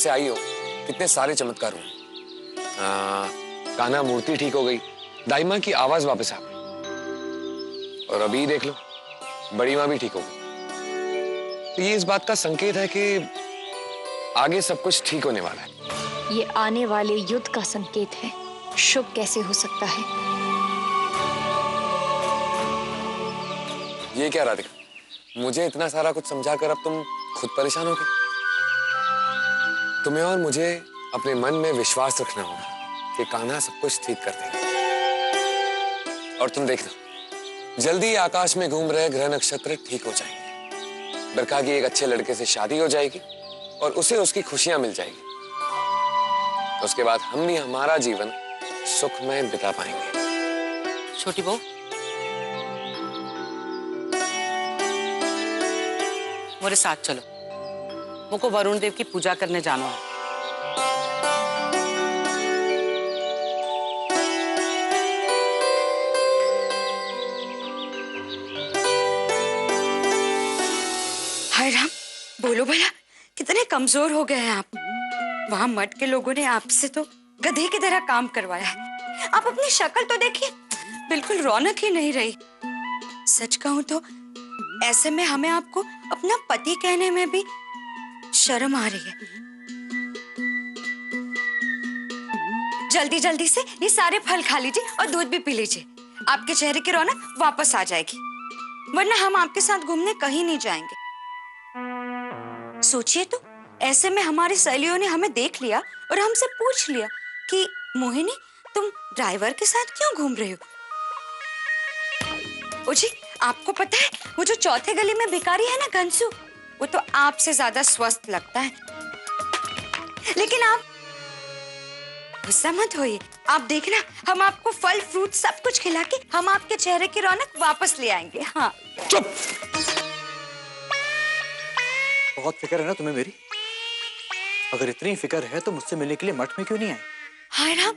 से आई हो कितने सारे चमत्कार हुए। कान्हा मूर्ति ठीक हो गई, दाई माँ की आवाज वापस आ गई, और अभी देख लो बड़ी माँ भी ठीक हो गई। तो ये इस बात का संकेत है कि आगे सब कुछ ठीक होने वाला है। ये आने वाले युद्ध का संकेत है। शुभ कैसे हो सकता है? ये क्या राधिका, मुझे इतना सारा कुछ समझाकर अब तुम खुद परेशान हो गए। तुम्हें और मुझे अपने मन में विश्वास रखना होगा कि कान्हा सब कुछ ठीक कर देगा। और तुम देखना, जल्दी आकाश में घूम रहे ग्रह नक्षत्र ठीक हो जाएंगे। बरखा की एक अच्छे लड़के से शादी हो जाएगी और उसे उसकी खुशियां मिल जाएगी। उसके बाद हम भी हमारा जीवन सुखमय बिता पाएंगे। छोटी बहू, मेरे साथ चलो, मुझको वरुण देव की पूजा करने जाना है। हाय राम, बोलो भला कितने कमजोर हो गए हैं आप। वहां मठ के लोगों ने आपसे तो गधे की तरह काम करवाया है। आप अपनी शक्ल तो देखिए, बिल्कुल रौनक ही नहीं रही। सच कहूं तो ऐसे में हमें आपको अपना पति कहने में भी शर्म आ रही है। जल्दी जल्दी से ये सारे फल खा लीजिए और दूध भी पी लीजिए। आपके चेहरे की रौनक वापस आ जाएगी, वरना हम आपके साथ घूमने कहीं नहीं जाएंगे। सोचिए तो, ऐसे में हमारी सहेलियों ने हमें देख लिया और हमसे पूछ लिया कि मोहिनी, तुम ड्राइवर के साथ क्यों घूम रहे हो? ओ जी, आपको पता है वो जो चौथे गली में भिखारी है ना घनसू, वो तो आपसे ज्यादा स्वस्थ लगता है। लेकिन आप गुस्सा मत होइए, आप देखना, हम आपको फल फ्रूट सब कुछ खिला के हम आपके चेहरे की रौनक वापस ले आएंगे। हाँ। चुप! बहुत फिक्र है ना तुम्हें मेरी? अगर इतनी फिक्र है तो मुझसे मिलने के लिए मठ में क्यों नहीं आए? हाय राम,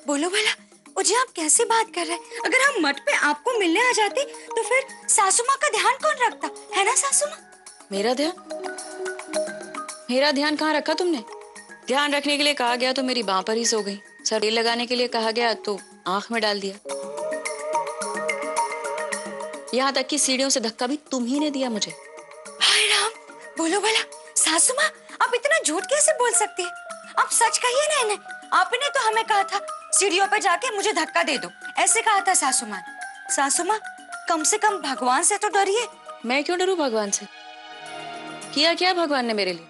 बोलो भला, जी आप कैसी बात कर रहे हैं? अगर हम मठ पे आपको मिलने आ जाते तो फिर सासू माँ का ध्यान कौन रखता, है ना सासू माँ? मेरा ध्यान कहाँ रखा तुमने? ध्यान रखने के लिए कहा गया तो मेरी बाह पर ही सो गई। सर तेल लगाने के लिए कहा गया तो आंख में डाल दिया। यहाँ तक कि सीढ़ियों से धक्का भी तुम ही ने दिया मुझे। हाय राम, बोलो भला, सासू माँ आप इतना झूठ कैसे बोल सकती है? आप सच कहिए ना इन्हें। आपने तो हमें कहा था सीढ़ियों पे जाके मुझे धक्का दे दो, ऐसे कहा था सासू माँ। सासू माँ, कम से कम भगवान से तो डरिए। मैं क्यों डरूं भगवान से? किया क्या भगवान ने मेरे लिए?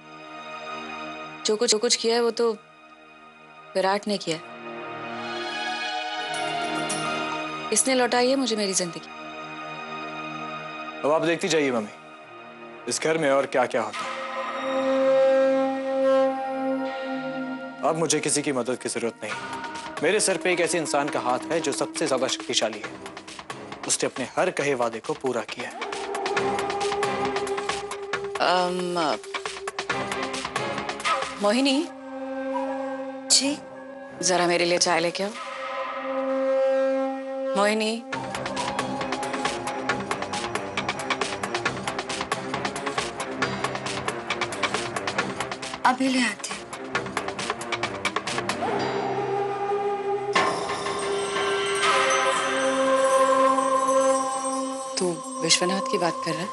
जो कुछ किया है वो तो विराट ने किया। इसने लौटाई है मुझे मेरी जिंदगी। अब आप देखती जाइए मम्मी, इस घर में और क्या क्या होता है। अब मुझे किसी की मदद की जरूरत नहीं। मेरे सर पे एक ऐसे इंसान का हाथ है जो सबसे ज्यादा शक्तिशाली है। उसने अपने हर कहे वादे को पूरा किया है। मोहिनी जी, जरा मेरे लिए चाय लेके आओ। मोहिनी, अभी ले आते। तू विश्वनाथ की बात कर रहा है?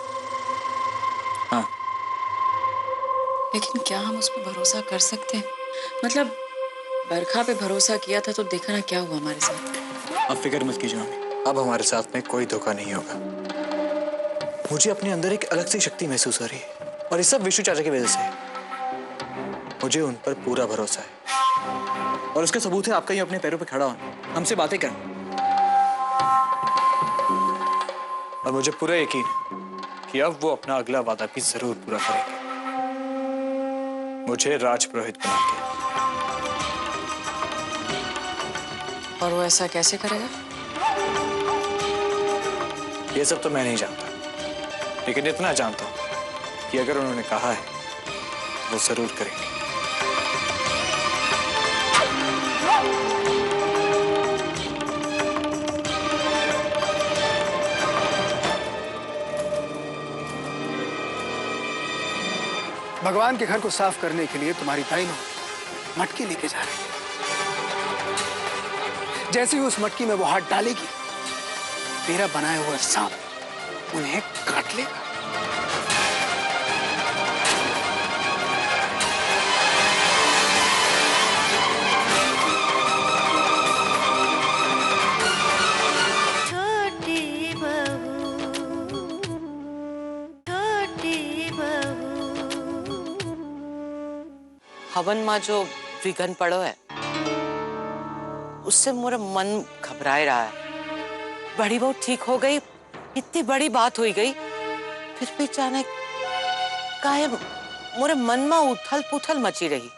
हाँ। लेकिन क्या हम उस पर भरोसा कर सकते हैं? मतलब बरखा पे भरोसा किया था तो देखा ना क्या हुआ हमारे साथ। अब फिक्र मत कीजिए मम्मी, अब हमारे साथ में कोई धोखा नहीं होगा। मुझे अपने अंदर एक अलग सी शक्ति महसूस हो रही है और ये सब विशु चाचा की वजह से। मुझे उन पर पूरा भरोसा है और उसका सबूत है आपका ही अपने पैरों पे खड़ा होना, हमसे बातें करना। और मुझे पूरा यकीन है कि अब वो अपना अगला वादा भी जरूर पूरा करेंगे, मुझे राजपुरोहित बना के। और वो ऐसा कैसे करेगा? ये सब तो मैं नहीं जानता, लेकिन इतना जानता हूं कि अगर उन्होंने कहा है वो जरूर करेंगे। भगवान के घर को साफ करने के लिए तुम्हारी ताई ने मटकी लेके जा रही है। जैसे ही उस मटकी में वो हाथ डालेगी, मेरा बनाया हुआ सांप उन्हें काट लेगा। हवन माँ जो विघन पड़ो है, उससे मेरा मन घबराए रहा है। बड़ी बहू ठीक हो गई, इतनी बड़ी बात हुई गई, फिर भी अचानक काहे मोरे मन में उथल पुथल मची रही।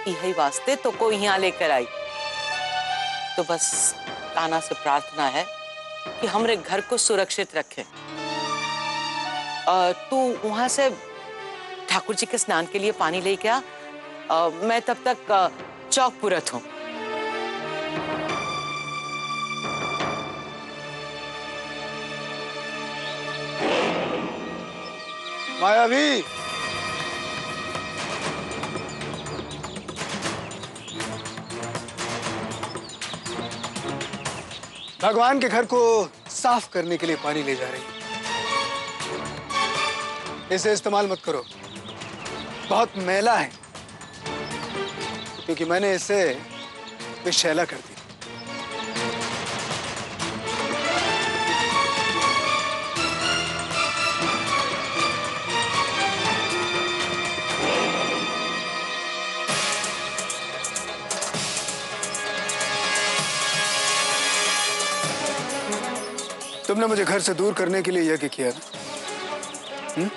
यही वास्ते तो कोई यहाँ लेकर आई। तो बस कान्हा से प्रार्थना है कि हमरे घर को सुरक्षित रखे। तू वहां से ठाकुर जी के स्नान के लिए पानी लेके आ। मैं तब तक चौक पुरत हूँ। मायावी, भगवान के घर को साफ करने के लिए पानी ले जा रही है। इसे इस्तेमाल मत करो, बहुत मैला है, क्योंकि मैंने इसे विषैला कर दिया। तुमने मुझे घर से दूर करने के लिए यज्ञ किया ना,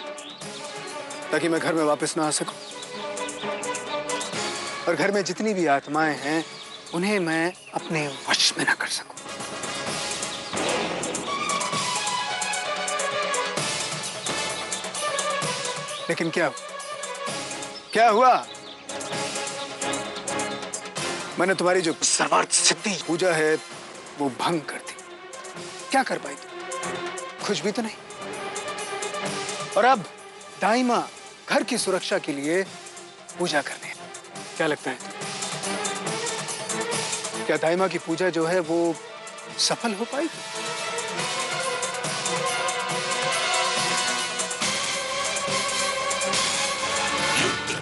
ताकि मैं घर में वापस ना आ सकूं, और घर में जितनी भी आत्माएं हैं उन्हें मैं अपने वश में ना कर सकूं। लेकिन क्या हुआ? मैंने तुम्हारी जो सर्वार्थ सिद्धि पूजा है वो भंग कर दी। क्या कर पाई? कुछ भी तो नहीं। और अब दाइमा घर की सुरक्षा के लिए पूजा करने हैं। क्या लगता है, क्या दाइमा की पूजा जो है वो सफल हो पाएगी?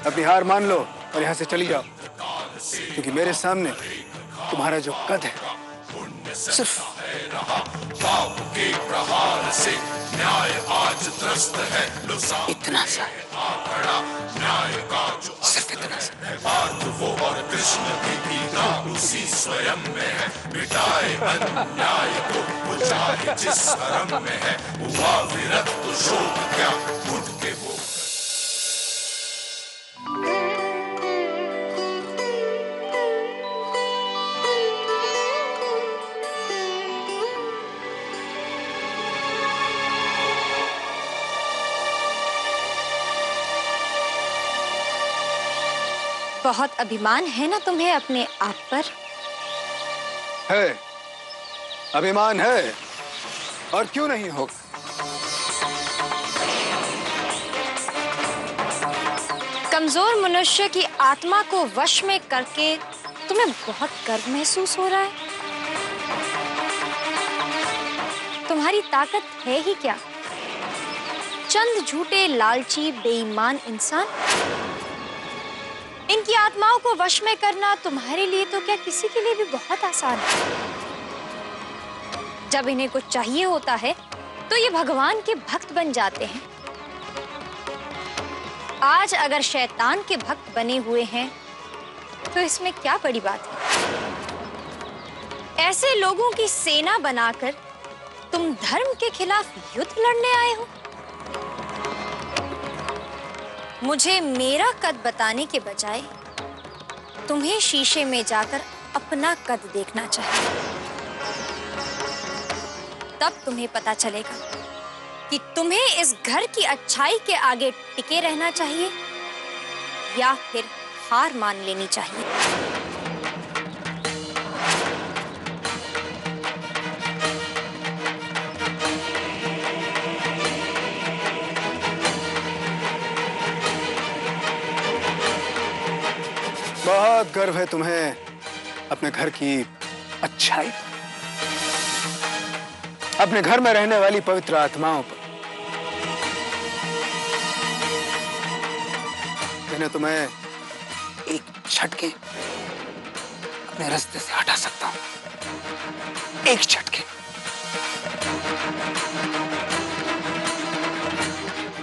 अपनी हार मान लो और यहां से चली जाओ, क्योंकि मेरे सामने तुम्हारा जो कद है सिर्फ के प्रहार से न्याय आज त्रस्त है, इतना सा है, न्याय का जो सिर्फ इतना सा है। वो और कृष्ण की गीता उसी स्वयं में है, मिटाए अन्याय को बुझाए जिस हरम में है, हुआ विरक्त शोक क्या उठ के वो। बहुत अभिमान है ना तुम्हें अपने आप पर? है, अभिमान है, और क्यों नहीं होगा? कमजोर मनुष्य की आत्मा को वश में करके तुम्हें बहुत गर्व महसूस हो रहा है। तुम्हारी ताकत है ही क्या? चंद झूठे लालची बेईमान इंसान। इनकी आत्माओं को वश में करना तुम्हारे लिए तो क्या किसी के लिए भी बहुत आसान है। जब इन्हें कुछ चाहिए होता है तो ये भगवान के भक्त बन जाते हैं। आज अगर शैतान के भक्त बने हुए हैं तो इसमें क्या बड़ी बात है? ऐसे लोगों की सेना बनाकर तुम धर्म के खिलाफ युद्ध लड़ने आए हो। मुझे मेरा कद बताने के बजाय तुम्हें शीशे में जाकर अपना कद देखना चाहिए। तब तुम्हें पता चलेगा कि तुम्हें इस घर की अच्छाई के आगे टिके रहना चाहिए या फिर हार मान लेनी चाहिए। बहुत गर्व है तुम्हें अपने घर की अच्छाई, अपने घर में रहने वाली पवित्र आत्माओं पर। मैंने तुम्हें एक झटके अपने रास्ते से हटा सकता हूं, एक झटके।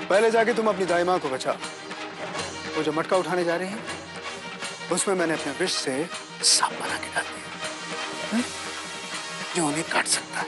पहले जाके तुम अपनी दाई मां को बचाओ। वो जो मटका उठाने जा रही है उसमें मैंने अपने विष से सांप बना के डाल दिया, जो उन्हें काट सकता है।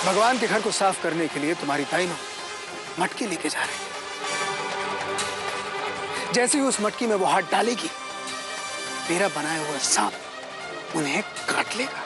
भगवान के घर को साफ करने के लिए तुम्हारी दाई मां मटकी लेके जा रही है। जैसे ही उस मटकी में वो हाथ डालेगी, तेरा बनाया हुआ सांप उन्हें काट लेगा।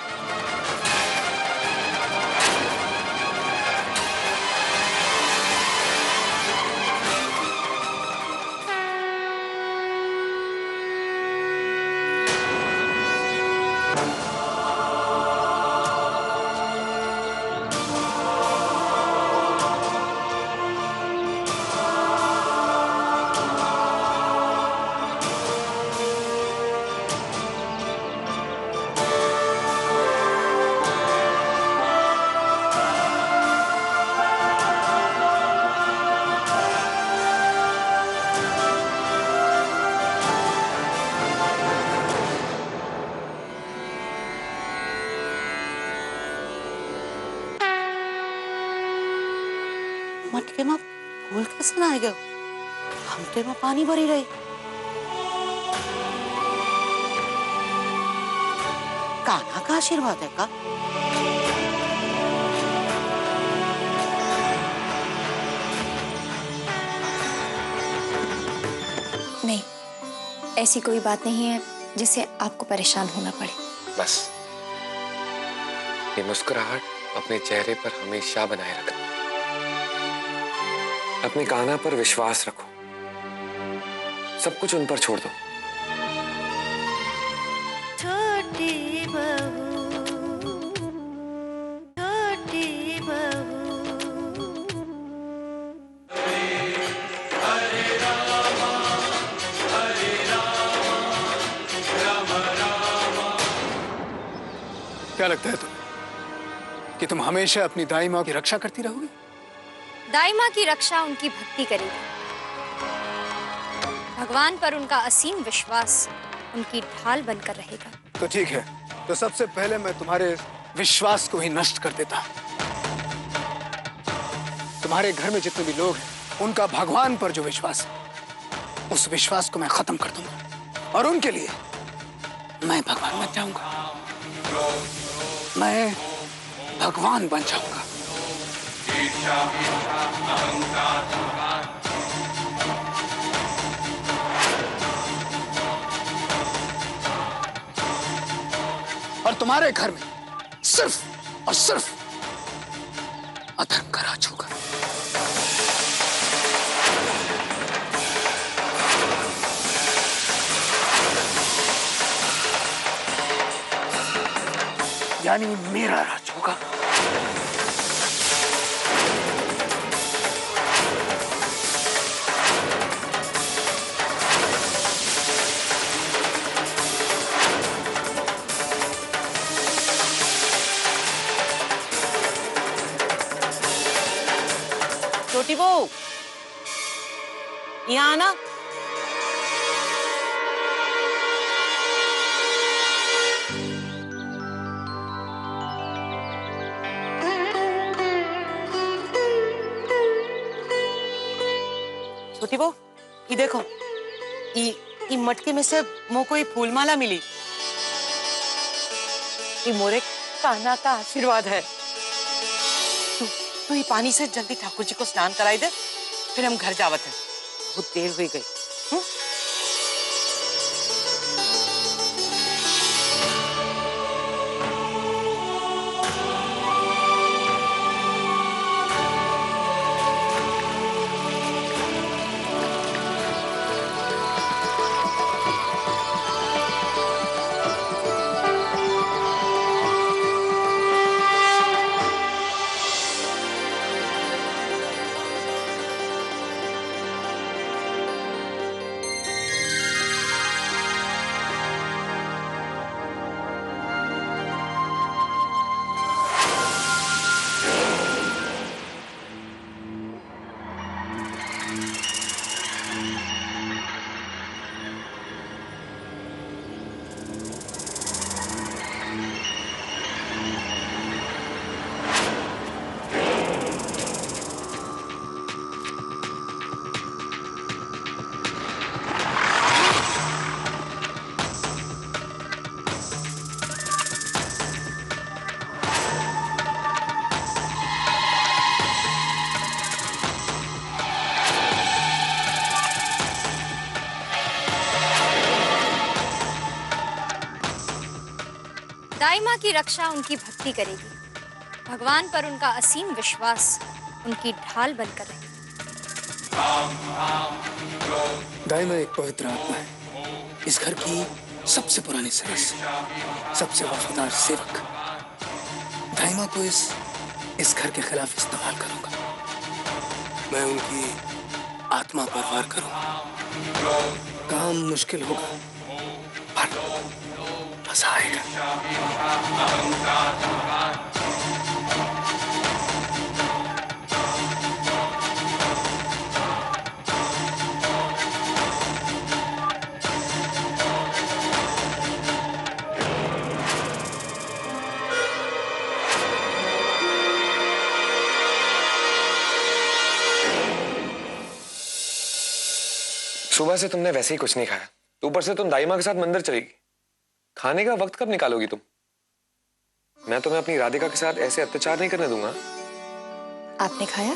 मटके में फूल कैसे ना गए? हमटे में पानी भरी रही। कान्हा का आशीर्वाद है का? नहीं, ऐसी कोई बात नहीं है जिससे आपको परेशान होना पड़े। बस ये मुस्कुराहट अपने चेहरे पर हमेशा बनाए रखना। अपने कान्हा पर विश्वास रखो, सब कुछ उन पर छोड़ दो। छोटी बहू, छोटी बहू। क्या लगता है तुम्हें कि तुम हमेशा अपनी दाई मां की रक्षा करती रहोगी? दाई माँ की रक्षा उनकी भक्ति करेगी। भगवान पर उनका असीम विश्वास उनकी ढाल बनकर रहेगा। तो ठीक है, तो सबसे पहले मैं तुम्हारे विश्वास को ही नष्ट कर देता हूं। तुम्हारे घर में जितने भी लोग हैं, उनका भगवान पर जो विश्वास है, उस विश्वास को मैं खत्म कर दूंगा और उनके लिए मैं भगवान बन जाऊंगा। मैं भगवान बन जाऊंगा। और तुम्हारे घर में सिर्फ और सिर्फ अधर्म का राज होगा। यानी मेरा राज होगा। छोटी बहू, यहाँ आना। छोटी बहू, ये देखो, ये मटके में से मोह को ये फूलमाला मिली। ये मोरे कान्हा का आशीर्वाद है। तू ये पानी से जल्दी ठाकुर जी को स्नान कराई दे, फिर हम घर जावत है। बहुत देर हुई गई। दाई माँ की रक्षा उनकी भक्ति करेगी। भगवान पर उनका असीम विश्वास उनकी ढाल बनकर रहेगी। दाई माँ एक पवित्र आत्मा है, इस घर की सबसे पुरानी सदस्य, सबसे वफादार सेवक। दाई माँ को इस घर के खिलाफ इस्तेमाल करूंगा। मैं उनकी आत्मा पर वार करूंगा। काम मुश्किल होगा पर मजा आएगा। सुबह से तुमने वैसे ही कुछ नहीं खाया, ऊपर से तुम दाई माँ के साथ मंदिर चलेगी। खाने का वक्त कब निकालोगी तुम? मैं तुम्हें अपनी राधिका के साथ ऐसे अत्याचार नहीं करने दूंगा। आपने खाया?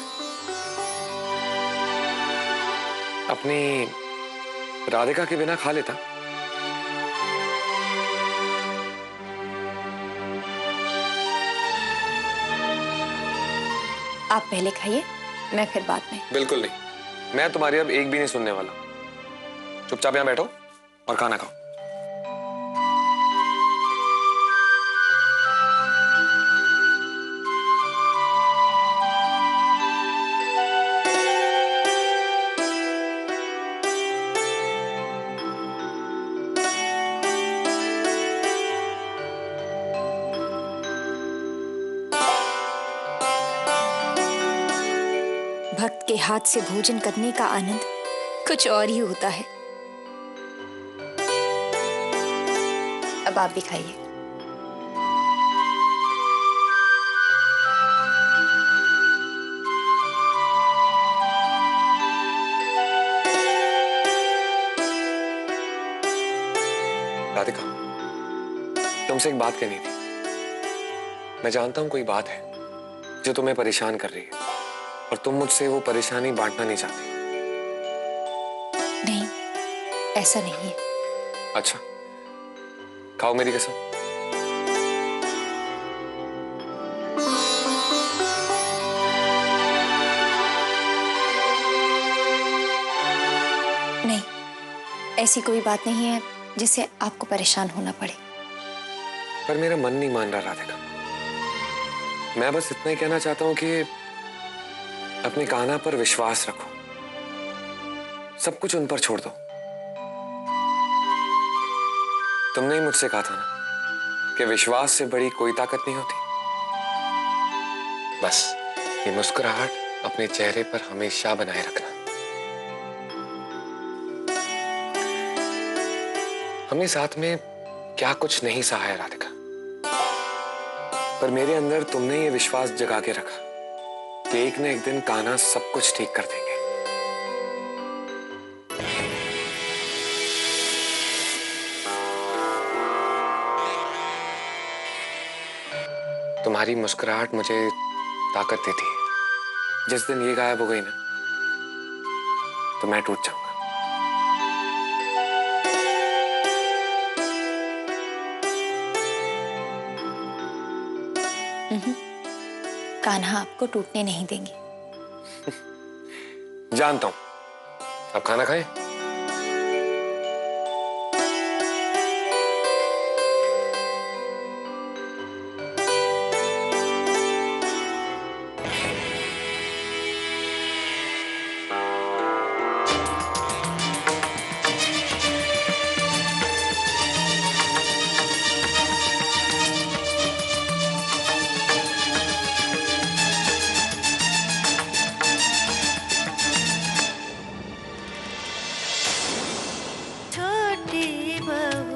अपनी राधिका के बिना खा लेता। आप पहले खाइए, मैं फिर बाद में। बिल्कुल नहीं, मैं तुम्हारी अब एक भी नहीं सुनने वाला। चुपचाप यहां बैठो और खाना खाओ। भक्त के हाथ से भोजन करने का आनंद कुछ और ही होता है। अब आप भी खाइए। राधिका, तुमसे एक बात कहनी थी। मैं जानता हूं कोई बात है जो तुम्हें परेशान कर रही है और तुम मुझसे वो परेशानी बांटना नहीं चाहती। नहीं, ऐसा नहीं है। अच्छा, खाओ मेरी कसम। नहीं, ऐसी कोई बात नहीं है जिससे आपको परेशान होना पड़े। पर मेरा मन नहीं मान रहा राधिका। मैं बस इतना ही कहना चाहता हूं कि अपनी कान्हा पर विश्वास रखो, सब कुछ उन पर छोड़ दो। तुमने ही मुझसे कहा था ना कि विश्वास से बड़ी कोई ताकत नहीं होती। बस ये मुस्कुराहट अपने चेहरे पर हमेशा बनाए रखना। हमने साथ में क्या कुछ नहीं सहा है राधिका, पर मेरे अंदर तुमने ये विश्वास जगा के रखा कि एक न एक दिन कान्हा सब कुछ ठीक कर देंगे। तुम्हारी मुस्कुराहट मुझे ताकत देती है। जिस दिन ये गायब हो गई ना, तो मैं टूट जाऊंगा। कान्हा आपको टूटने नहीं देंगे। जानता हूं। अब खाना खाएं? छोटी बहू